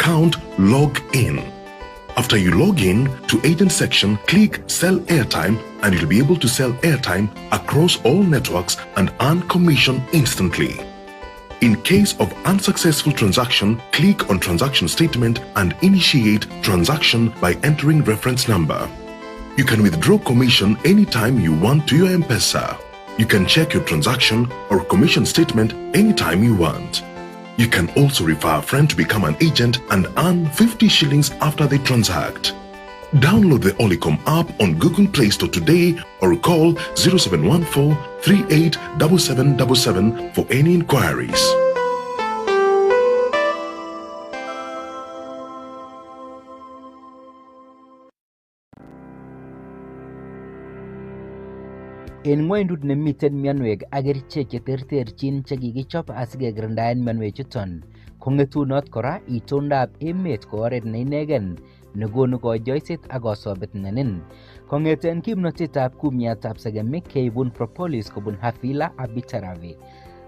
account, log in. After you log in to agent section, click Sell Airtime and you'll be able to sell airtime across all networks and earn commission instantly. In case of unsuccessful transaction, click on Transaction Statement and initiate transaction by entering reference number. You can withdraw commission anytime you want to your M-Pesa. You can check your transaction or commission statement anytime you want. You can also refer a friend to become an agent and earn 50 shillings after they transact. Download the Logoywekab app on Google Play Store today or call 0714 387777 for any inquiries. En ng'wendut nemiten mionwek ak kerichek cheterterchin chekikichop asikekirindaen mionwechuton, kong'etunot kora itondab emet ko oret neinegen nekonu konyoiset ak kosobet nenin. Kong'eten kimnotetab kumiatab sekemik keibun propolis kobun Havila Abitaravi.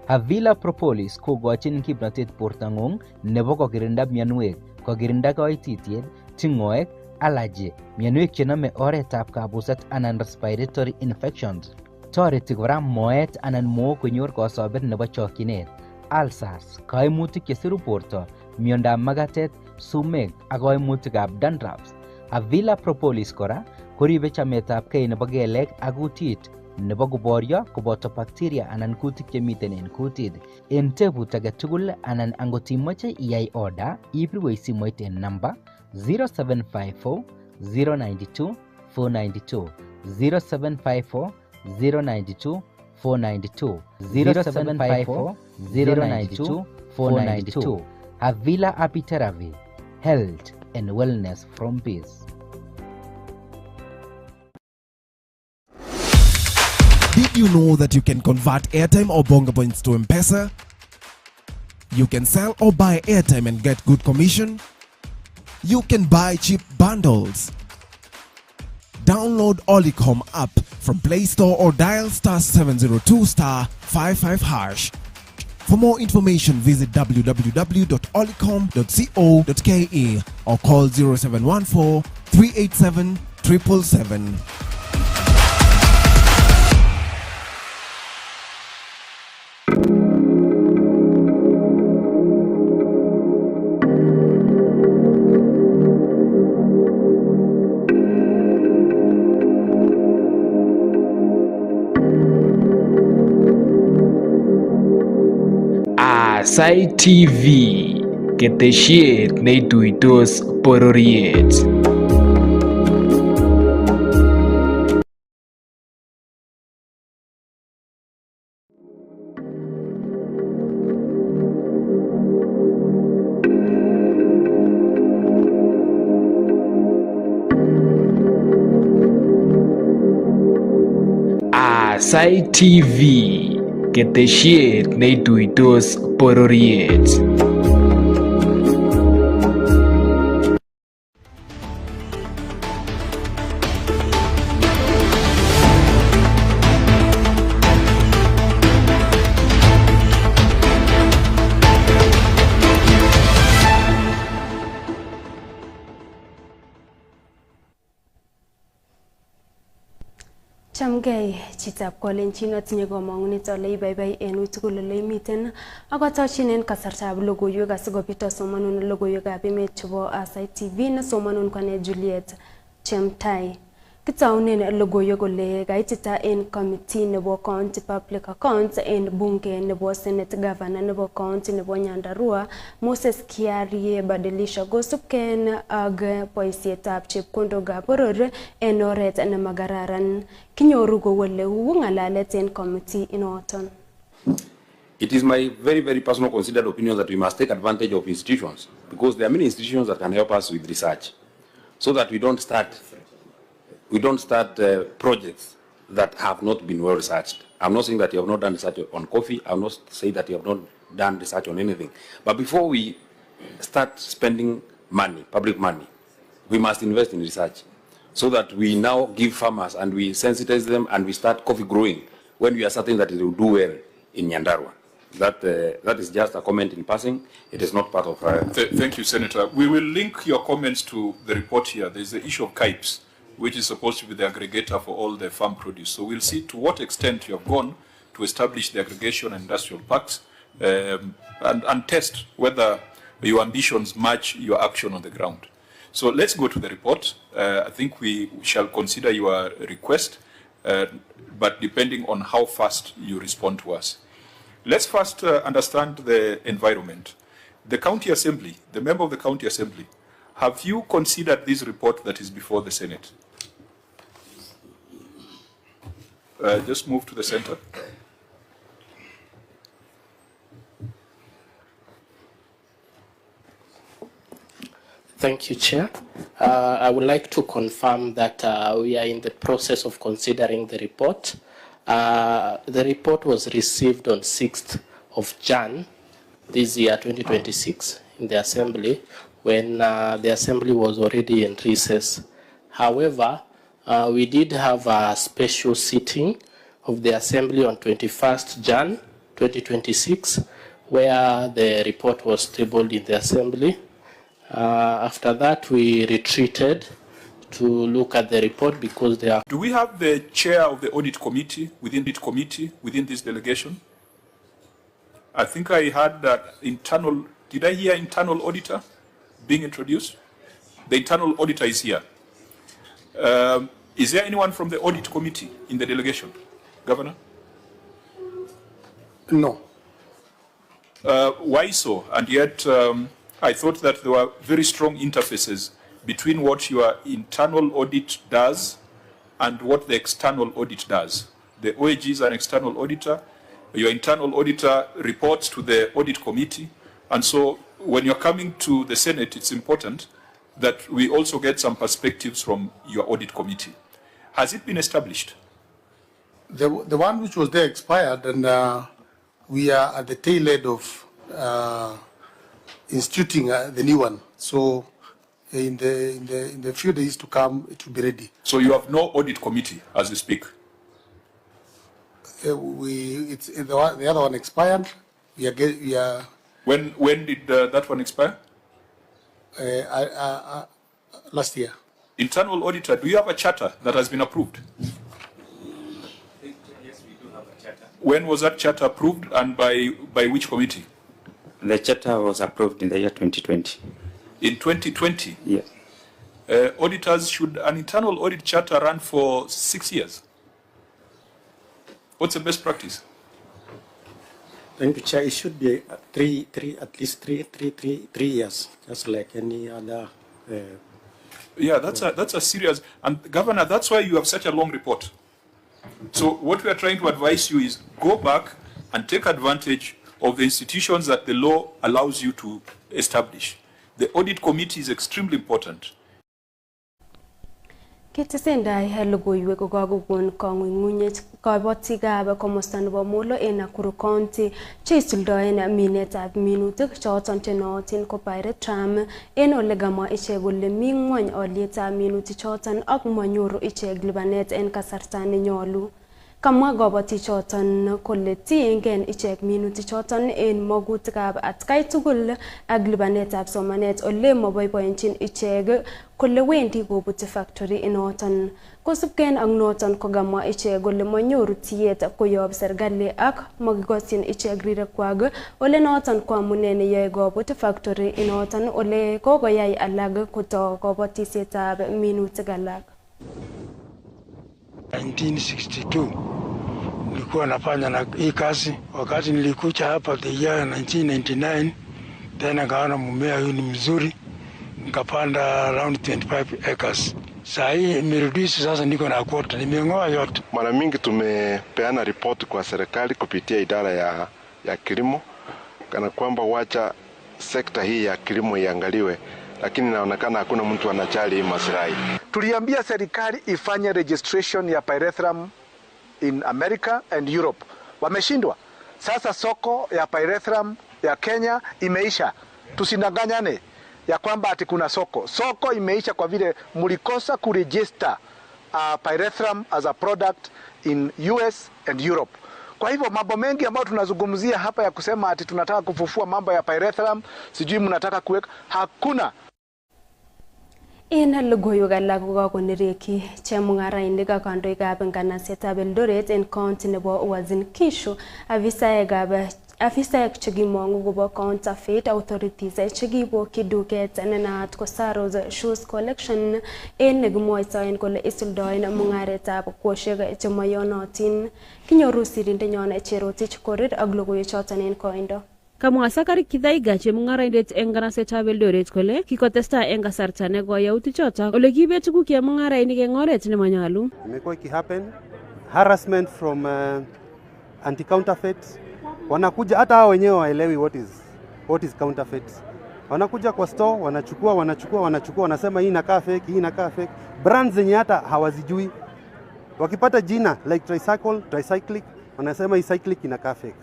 Havila propolis kokochin kimnotet bortang'ung nebo kokirinda mionwek, kokirinda koititiet, ting'oek, allergy, mionwek chenome oretab kabuset anan respiratory infections. Toreti kora moet anan mook konyor kosobet nebo chokyinet, ulcers, kaimutik chesiru borto, miondab magatet, sumek ak kaimutikab dandruffs. Havila propolis kora koribe chametabgei nebo kelek ak kutit nebo koboryo koboto bacteria anan kutik chemiten en kutit. En tebut age tugul anan angot imoche iyai order, ibirwech simoit en namba 0754 092 492 0754 092 492 0754 092 492. Havila Abitaravi, health and wellness from peace. Did you know that you can convert airtime or bonga points to M-Pesa? You can sell or buy airtime and get good commission. You can buy cheap bundles. Download Logoywekab app from Play Store or dial *702*55#. For more information, visit www.logoywekab.co.ke or call 0714 387 777. Aasai TV, ketesiet neituitos bororiet. Aasai TV, ketesiet neituitos bororiet. Chamgei chitab kolenjin atinye komong'unet ole ibaibai en uitugul ole imiten ak atoshin kasartab logoiwek asikobit asomanun logoiwekab emet chebo Aasai TV nesomanun kane Juliet Chemtai. Kitaunen logoiwek ole kaitita en committee nebo County Public Accounts en bunge nebo Senate Governor nebo County nebo Nyandarua Moses Kiarie badilisha kosubken ak boisietab chepkondokab boror en oret nemakararan. Kinyoru kowole ng'alalet en committee inoton. It is my very, very personal considered opinion that we must take advantage of institutions because there are many institutions that can help us with research so that we don't start projects that have not been well researched. I'm not saying that you have not done research on coffee. I'm not saying that you have not done research on anything. But before we start spending money, public money, we must invest in research so that we now give farmers and we sensitize them and we start coffee growing when we are certain that it will do well in Nyandarua. That is just a comment in passing. It is not part of... Thank you, Senator. We will link your comments to the report here. There's the issue of KIPES, which is supposed to be the aggregator for all the farm produce. So we'll see to what extent you have gone to establish the aggregation and industrial parks and test whether your ambitions match your action on the ground. So let's go to the report. I think we shall consider your request, but depending on how fast you respond to us. Let's first understand the environment. The County Assembly, the member of the County Assembly, have you considered this report that is before the Senate? Just move to the center. Thank you, Chair. I would like to confirm that we are in the process of considering the report. The report was received on 6th of Jan this year, 2026, in the Assembly, when the Assembly was already in recess. However, we did have a special sitting of the Assembly on 21st Jan 2026, where the report was tabled in the Assembly. After that, we retreated to look at the report because there are... Do we have the chair of the audit committee within this delegation? I think I heard that internal... Did I hear internal auditor being introduced? The internal auditor is here. Is there anyone from the audit committee in the delegation? Governor? No. Why so? And yet, I thought that there were very strong interfaces between what your internal audit does and what the external audit does. The OAG is an external auditor. Your internal auditor reports to the audit committee. And so when you're coming to the Senate, it's important that we also get some perspectives from your audit committee. Has it been established? The one which was there expired, and we are at the tail end of instituting the new one. So in the few days to come, it will be ready. So you have no audit committee as you speak? The other one expired. We are. When did that one expire? Last year. Internal auditor, do you have a charter that has been approved? Yes, we do have a charter. When was that charter approved and by which committee? The charter was approved in the year 2020. In 2020? Yes. Auditors, should an internal audit charter run for 6 years? What's the best practice? Thank you, Chair. It should be at least three years, just like any other. Yeah, that's a serious. And Governor, that's why you have such a long report. So what we are trying to advise you is go back and take advantage of the institutions that the law allows you to establish. The audit committee is extremely important. Ketesendai logoiwek kokakokon kang'ung'unyet kabotikab komosta nebo Molo en Nakuru County cheisuldoen minetab minutik choton chenootin ko pyrethrum en ole kamwa ichek kole mi ng'wony olyetab minutik choton ak manyoru ichek lipanet en kasarta nenyolu. Kamwa kabotichoton kole tiengei ichek minutik choton en magutikab atkai tugul ak lipanetab somanet ole maboiboenjin ichek kole wendi kobuti factory inoton. Kosubkei ak noton kokamwa ichek kole manyoru tiet koyob serikali ak makikosyin ichek rirekwak ole noton ko amune neyoe kobut factory inoton ole kokoyai alak koto kabotisietab minutik alak. 1962 nilikuwa nafanya hii kazi. Wakati nilikuja hapa the year 1999, tena kaona mmea huu ni mzuri, nikapanda around 25 acres. Saa hii imerudisha, sasa niko na quota, nimeng'oa yote. Mara mingi tumepeana ripoti kwa serikali kupitia idara ya kilimo kana kwamba wacha sekta hii ya kilimo iangaliwe, lakini inaonekana hakuna mtu anajali hii maslahi. Tuliambia serikali ifanye registration ya pyrethrum in America and Europe. Wameshindwa. Sasa soko ya pyrethrum ya Kenya imeisha. Tusidanganyane ya kwamba ati kuna soko. Soko imeisha kwa vile mlikosa kuregister pyrethrum as a product in US and Europe. Kwa hivyo mambo mengi ambayo tunazungumzia hapa ya kusema ati tunataka kufufua mambo ya pyrethrum, sijui mnataka kuweka, hakuna. En logoiwek alak kokakonereki chemung'arainik ak kandoikab nganasetab Eldoret en county nebo Uasin Gishu afisaek chekimong'u kobo counterfeit authorities chekibokyi duket nenaat ko Saros Shoes Collection en nekimwoitoen kole isuldoen mung'aretab kwoshek chemoyonotin. Kinyoru sirindenyon Cherotich Korir ak logoiwechoton en koindo. Kamwa Sakari Kithaiga chemung'araindet eng nganasetab Eldoret kole kikotestai eng kasarta nekoi yautichotok ole kiibet tuguk chemung'arainik eng oret nemanyolu. Imekuwa ikihappen harassment from anti-counterfeit. Wanakuja hata hao wenyewe waelewi what is counterfeit. Wanakuja kwa store, wanachukua, wanasema hii inakaa fake, brands zenye hata hawazijui. Wakipata jina like tricyclic, wanasema hii cyclic inakaa fake.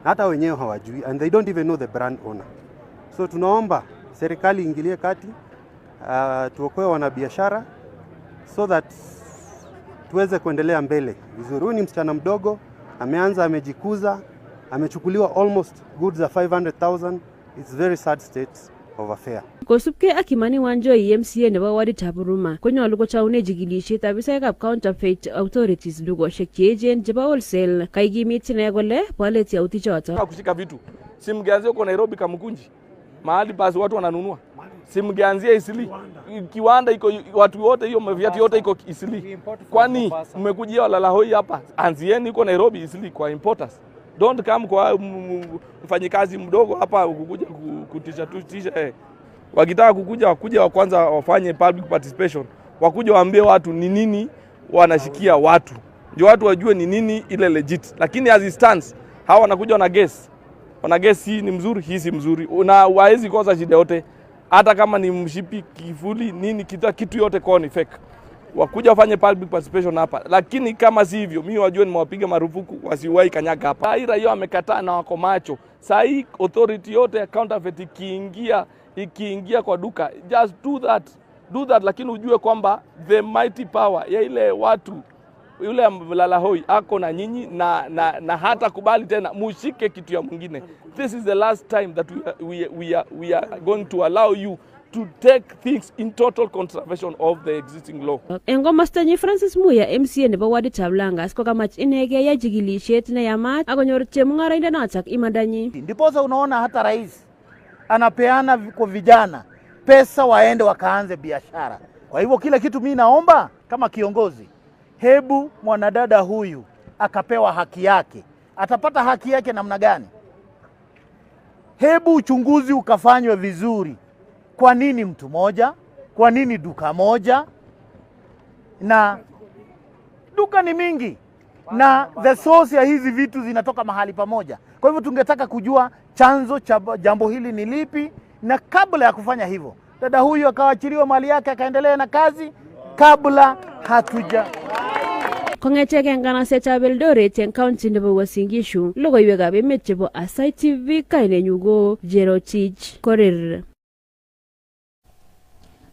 Hata wenyewe hawajui and they don't even know the brand owner. So tunaomba serikali ingilie kati, tuokoe wanabiashara so that tuweze kuendelea mbele vizuri. Huyu ni msichana mdogo, ameanza, amejikuza, amechukuliwa almost goods za 500,000. It's very sad state of affair. Kosubkei ak Kimani Wanjoi MCA nebo waditab Huruma konyolu kochoune chikilisiet afisaekab counterfeit authorities dukoshek cheechen chebo wholesale. Kaikimit ine kole bolet yautichoto. Kushika vitu simgeanzie huko Nairobi Kamkunji mahali basi watu wananunua, simgeanzie Isili kiwanda iko watu wote, hiyo viatu yote iko Isili. Kwani mmekujia walalahoi hapa? Anzieni iko Nairobi Isili kwa importers. Don't come kwa mfanyikazi mdogo hapa kukuja kutisha. Wakitaka wakuja wa kwanza wafanye public participation, wakuja waambie watu ni nini wanashikia watu, ndio watu wajue ni nini ile legit. Lakini as it stands hawa wanakuja wana guess hii ni mzuri, hii si mzuri, na waezi kosa shida yote, hata kama ni mshipi, kifuli, nini, kitu yote kwa ni fake. Wakuja wafanye public participation hapa, lakini kama si hivyo mimi wajue nimewapiga marufuku wasiwahi kanyaga hapa. Ila hiyo amekataa na wako macho. Saa hii authority yote ya counterfeit ikiingia kwa duka, just do that, lakini ujue kwamba the mighty power ya ile watu yule mlalahoi ako na nyinyi na hata kubali tena mushike kitu ya mwingine. This is the last time that we are going to allow you to take things in total contravention of the existing law. Engomastanyi Francis Muya MCA nebo waditab Langas kokamach inegei yai chikilisiet neyamat akonyor chemung'araindet notok imandanyi. Ndiposa unaona hata rais anapeana kwa vijana pesa waende wakaanze biashara. Kwa hivyo kila kitu mimi naomba kama kiongozi, hebu mwanadada huyu akapewa haki yake. Atapata haki yake namna gani? Hebu uchunguzi ukafanywe vizuri. Kwa nini mtu moja? Kwa nini duka moja? Na duka ni mingi na the source ya hizi vitu zinatoka mahali pamoja. Kwa hivyo tungetaka kujua chanzo cha jambo hili ni lipi, na kabla ya kufanya hivyo dada huyu akaachiliwa mali yake akaendelea na kazi kabla hatuja. Kong'eteke nganasetab Eldoret en county nebo Uasin Gishu, logoiwekab emet chebo Aasai TV, kainenyu ko Cherotich Korir.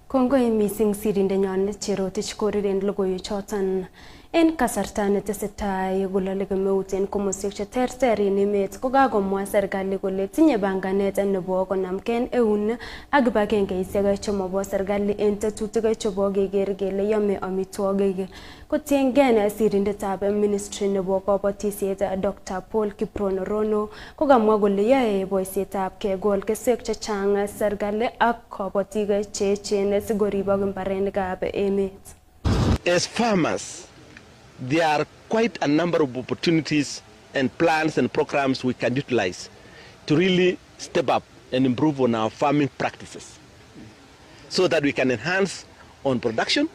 Kongoi mising sirindenyon Cherotich Korir en logoiwechoton. En kasarta netesetai kolole kemeut en komoswek cheterter en emet, kokakomwa serikali kole tinye banganet nebo konamken eun ak kibagengeisiek chemobo serikali en tetutik chebo keker kele yome amitwogik. Kotiengei sirindetab ministry nebo kabatisiet Dr. Paul Kiprono Rono kokamwa kole yoe boisietab kegol keswek chechang serikali ak kabatik cheechen sikoribok mbarenikab emet. As farmers, there are quite a number of opportunities and plans and programs we can utilize to really step up and improve on our farming practices so that we can enhance on production.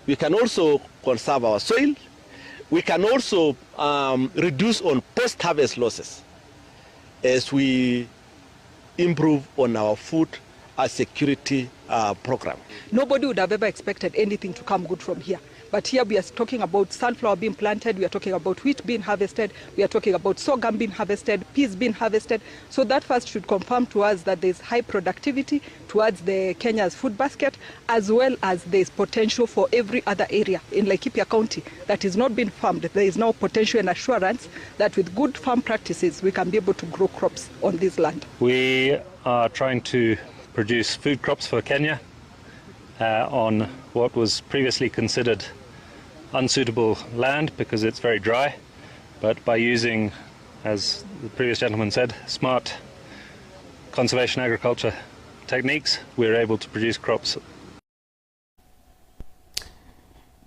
We can also conserve our soil. We can also reduce on post-harvest losses as we improve on our food security program. Nobody would have ever expected anything to come good from here. But here we are talking about sunflower being planted, we are talking about wheat being harvested, we are talking about sorghum being harvested, peas being harvested. So that first should confirm to us that there's high productivity towards the Kenya's food basket, as well as there's potential for every other area in Laikipia County that is not being farmed. There is now potential and assurance that with good farm practices, we can be able to grow crops on this land. We are trying to produce food crops for Kenya on what was previously considered unsuitable land because it's very dry, but by using, as the previous gentleman said, smart conservation agriculture techniques, we're able to produce crops.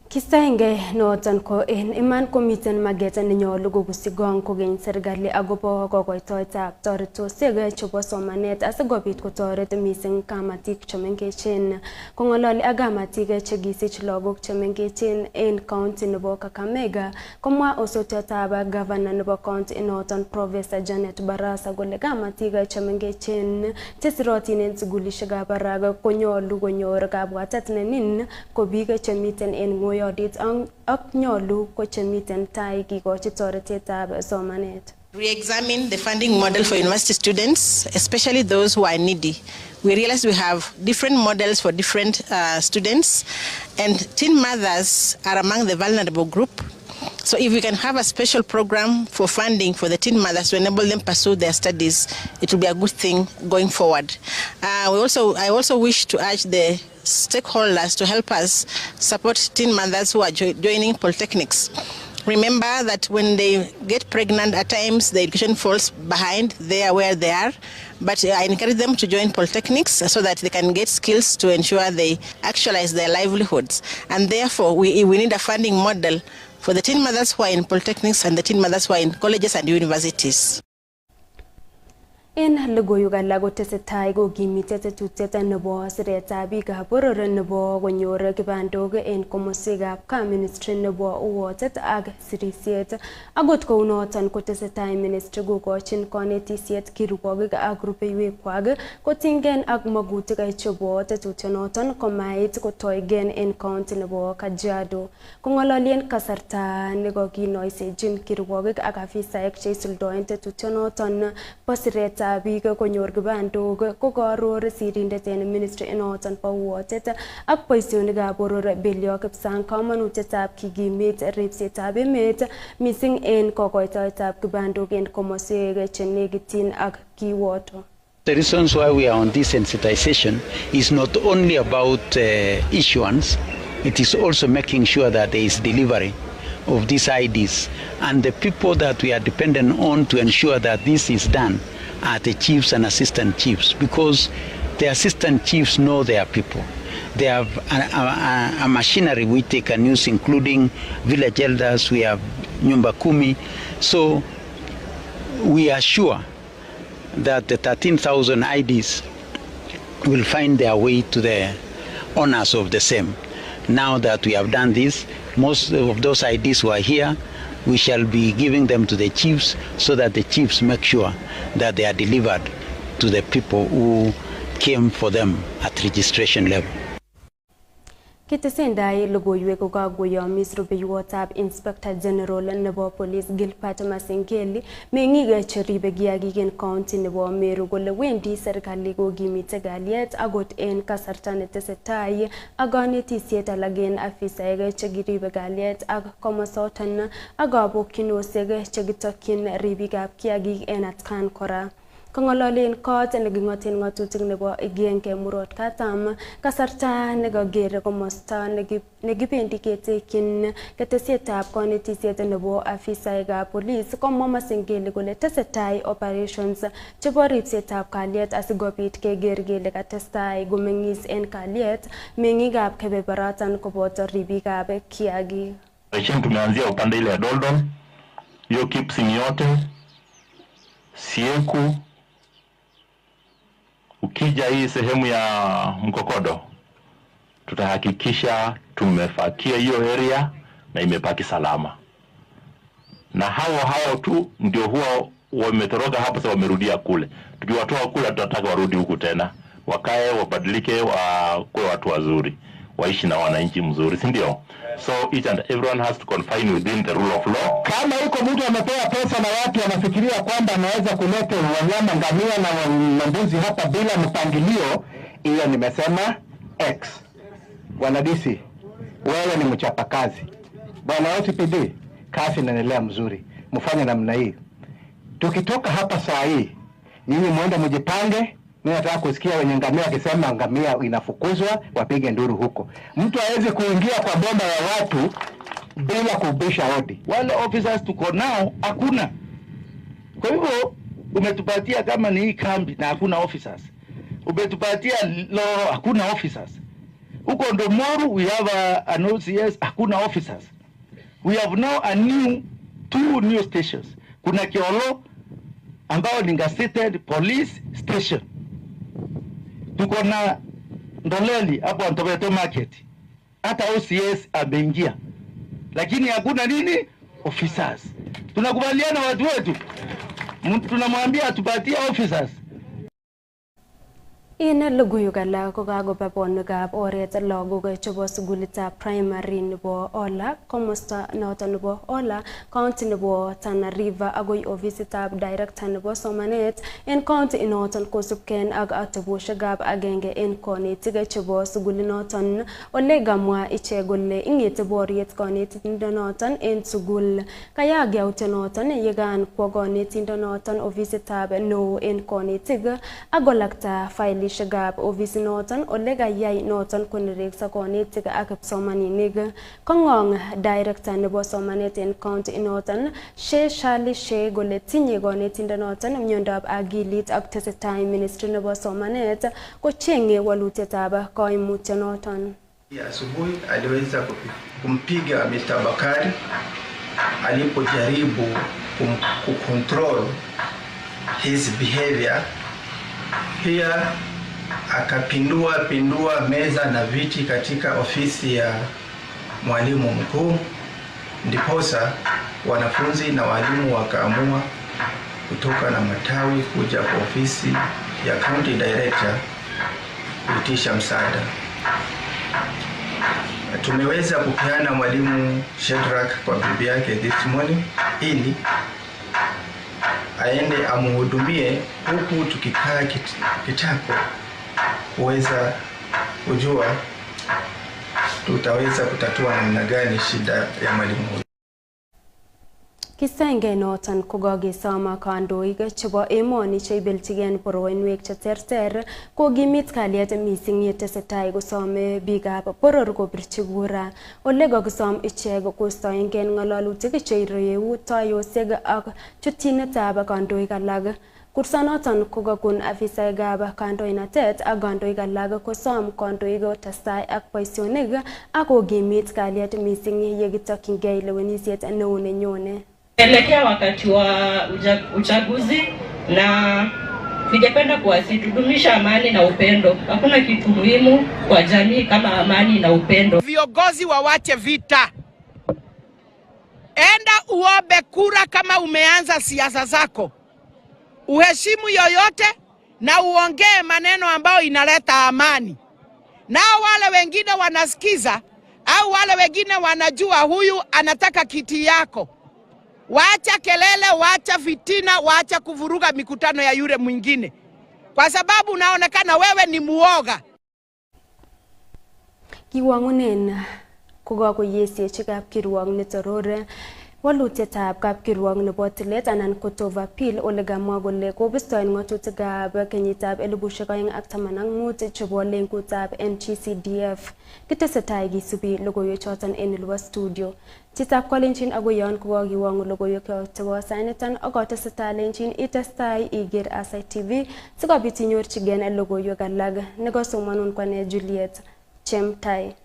Kistaenge noton ko en iman komiten maget nenyolu kokusigong kogeny serikali agobo kokoitoetab toretosiek chebo somanet asikobit kotoret mising kamatik chemengechen. Kongololi ak kamatik chekisich lagok chemengechen en county nebo Kakamega, komwa osotiatab governor nebo county inoton Professor Janet Barasa kole kamatik chemengechen chesirotin en sugulisiekab barak konyolu konyor kabwatet nenin ko biik chemiten en ng'oy ak nyolu ko chemiten tai kikochi toretetab somanet. Re-examine the funding model for university students, especially those who are needy. We realize we have different models for different students, and teen mothers are among the vulnerable group. So if we can have a special program for funding for the teen mothers to enable them pursue their studies, it will be a good thing going forward. I also wish to urge the stakeholders to help us support teen mothers who are joining polytechnics. Remember that when they get pregnant, at times the education falls behind there where they are, but I encourage them to join polytechnics so that they can get skills to ensure they actualize their livelihoods. And therefore, we need a funding model for the teen mothers who are in polytechnics and the teen mothers who are in colleges and universities. En logoiwek alak kotesetai kokimite tetutiet nebo siretab biikab boror nebo konyor kibandok en komoswekab ka ministry nebo uwotet ak sirisiet. Akot kounoton kotesetai ministry kokochin konetisiet kirwokik ak rubeiwekwak kotinygei ak magutik chebo tetutionoton komait kotoigen en county nebo Kajiado. Kong'ololien kasarta nekokinoisechin kirwokik ak afisaek cheisuldoen tetutionoton bo siretab biik konyor kibandok kokaror sirindet en ministry inoton bo uwotet ak boisionikab boror Belio Kipsang kamanutietab kikimit ripsetab emet mising en kokoitoetab kibandok en komoswek chenekityin ak kiwoto. The reasons why we are on this sensitization is not only about issuance, it is also making sure that there is delivery of these IDs, and the people that we are dependent on to ensure that this is done are the chiefs and assistant chiefs, because the assistant chiefs know their people. They have a machinery which they can use, including village elders. We have Nyumba Kumi. So we are sure that the 13,000 IDs will find their way to the owners of the same. Now that we have done this, most of those IDs who are here, we shall be giving them to the chiefs so that the chiefs make sure that they are delivered to the people who came for them at registration level. Kitesendai logoiwek kokakoyomis rubeiwotab Inspector General nebo Police Gilbert Masengeli meng'ik cheribe kiagik en county nebo Meru kole wendi serikali kokimite kalyet akot en kasarta netesetai ak konetisiet alak en afisaek chekiribe kalyet ak komosoton ak kabokyinosiek chekitokyin ribikab kiagik en atkan kora. Kong'ololen kot neking'oten ng'atutik nebo Igenge Murot Katam kasarta nekokere komosta nekibendi ketekyin ketesietab konetisiet nebo afisaekab police, komwa Masengeli kole tesetai operations chebo ripsetab kalyet asikobit keker kele katestai komeng'is en kalyet meng'ikab kebeberatan koboto ribikab kiagik. Tumeanzia upande ile ya Doldol, hiyo Kipsing yote, Sieku, ukija hii sehemu ya Mkokodo, tutahakikisha tumefakia hiyo area na imepaki salama. Na hao tu ndio huwa wametoroka hapo, sasa wamerudia kule. Tukiwatoa kule tutataka warudi huku tena, wakae, wabadilike, wakuwe watu wazuri. waishi na wananchi mzuri, si ndio? So each and everyone has to confine within the rule of law. Kama huko mtu amepewa pesa na watu wanafikiria kwamba anaweza kuleta wanyama ngamia na mbuzi hapa bila mpangilio, hiyo nimesema X. Bwana DC, wewe ni mchapakazi. Bwana OCPD, kazi inaendelea mzuri. Mfanye namna hii. Tukitoka hapa saa hii, nyinyi muende mjipange. Mimi nataka kusikia wenye ngamia wakisema ngamia inafukuzwa, wapige nduru huko. Mtu hawezi kuingia kwa bomba ya watu bila kubisha hodi. Wale officers tuko nao hakuna. Kwa hivyo umetupatia kama ni hii kambi na hakuna officers. Umetupatia Loro hakuna officers. Huko Ndomoru we have an OCS hakuna officers. We have now two new stations. Kuna Kiolo ambao ni gazetted police station. Tuko na Ndoleli hapo Antobeto market. Hata OCS ameingia. Lakini hakuna nini? Officers. Tunakubaliana watu wetu. Tunamwambia atupatie officers. Ine Logoywekab ko kakobebonwekab oret lagok chebo sugulitab primary nebo Ola, komosta noton nebo Ola, county nebo Tana River agoi ofisitab director nebo somanet en county inoton kosubken ak ateboshekab agenge en konetik chebo sugulinoton. Ole gamwa ichek kole ingete boriet konetindonoton en sugul. Kayaak yautenoton yekan kwo konetindonoton ofisitab neo en konetik ak kolakta faili shagab ofisi noton ole kayai noton konereksa konetik ak kipsomaninik. Kongong director nebo somanet en county inoton Shali She kole tinye konetindonoton myondab akilit ak tesetai ministry nebo somanet kochenge walutietab koimutyonoton. Asubuhi aliweza kumpiga Mr. Bakari alipojaribu kucontrol his behavior. Pia akapindua meza na viti katika ofisi ya mwalimu mkuu. Ndiposa wanafunzi na walimu wakaamua kutoka na matawi kuja kwa ofisi ya county director kuitisha msaada. Tumeweza kupeana mwalimu Shedrack kwa bibi yake this morning ili aende amuhudumie, huku tukikaa kitako kuweza kujua tutaweza kutatua namna gani shida ya mwalimu huyu. Kisenge noton kokakesoma kandoik chebo emoni cheibelchigen boroinwek cheterter kokimit kalyet mising yetesetai kosome biikab boror kobirchi kura. Ole kakisom ichek kostoengei ng'alalutik cheireu toyosiek ak chutyinetab kandoik alak. Kursanoton kokakon afisaekab kandoinatet ak kandoik alak kosom kandoik kotestai ak boisionik ak kokimit kalyet mising yekitokyingei lewenisiet neo nenyone. Elekea wakati wa uchaguzi na ningependa kuwasidumisha amani na upendo. Hakuna kitu muhimu kwa jamii kama amani na upendo. Viongozi wawache vita. Enda uombe kura kama umeanza siasa zako. Uheshimu yoyote na uongee maneno ambayo inaleta amani. Nao wale wengine wanasikiza au wale wengine wanajua huyu anataka kiti yako. Waacha kelele, waacha fitina, waacha kuvuruga mikutano ya yule mwingine. Kwa sababu unaonekana wewe ni muoga. Kiwangunen kokakoyesiechi kapkirwok netorore walutietab kapkirwok nebo tilet anan ko Appeal ole kamwa kole kobistoen ng'atutikab kenyitab 2015 chebo lengutab NGCDF. Kitesetai kisubi logoiwechoton en nebo studio. Chitab kolenjin agoi yon kokakiwang'u logoiwek chebo sainiton ak kotesetai lenjin itestai iger Aasai TV sikobit inyorchigei logoiwek alak. Nekosomanun kwane Juliet Chemtai.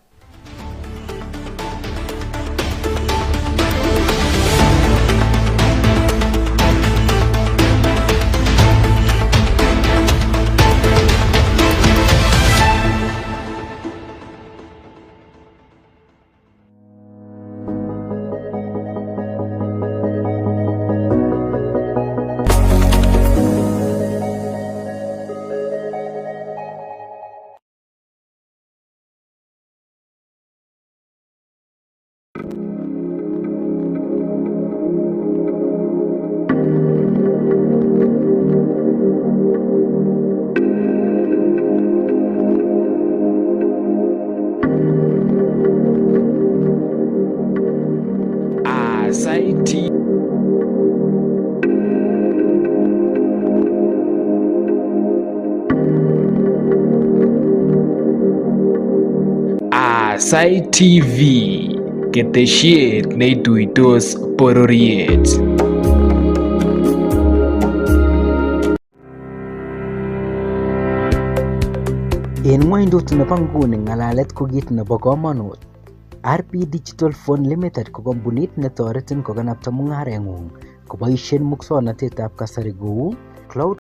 Aasai TV, ketesiet neituitos bororiet. En ng'wondut nebo nguni ng'alalet ko kit nebo komonut. RP Digital Phone Limited ko kampunit netoretin kokanapta mung'areng'ung koboisien muswoknotetab kasari kou cloud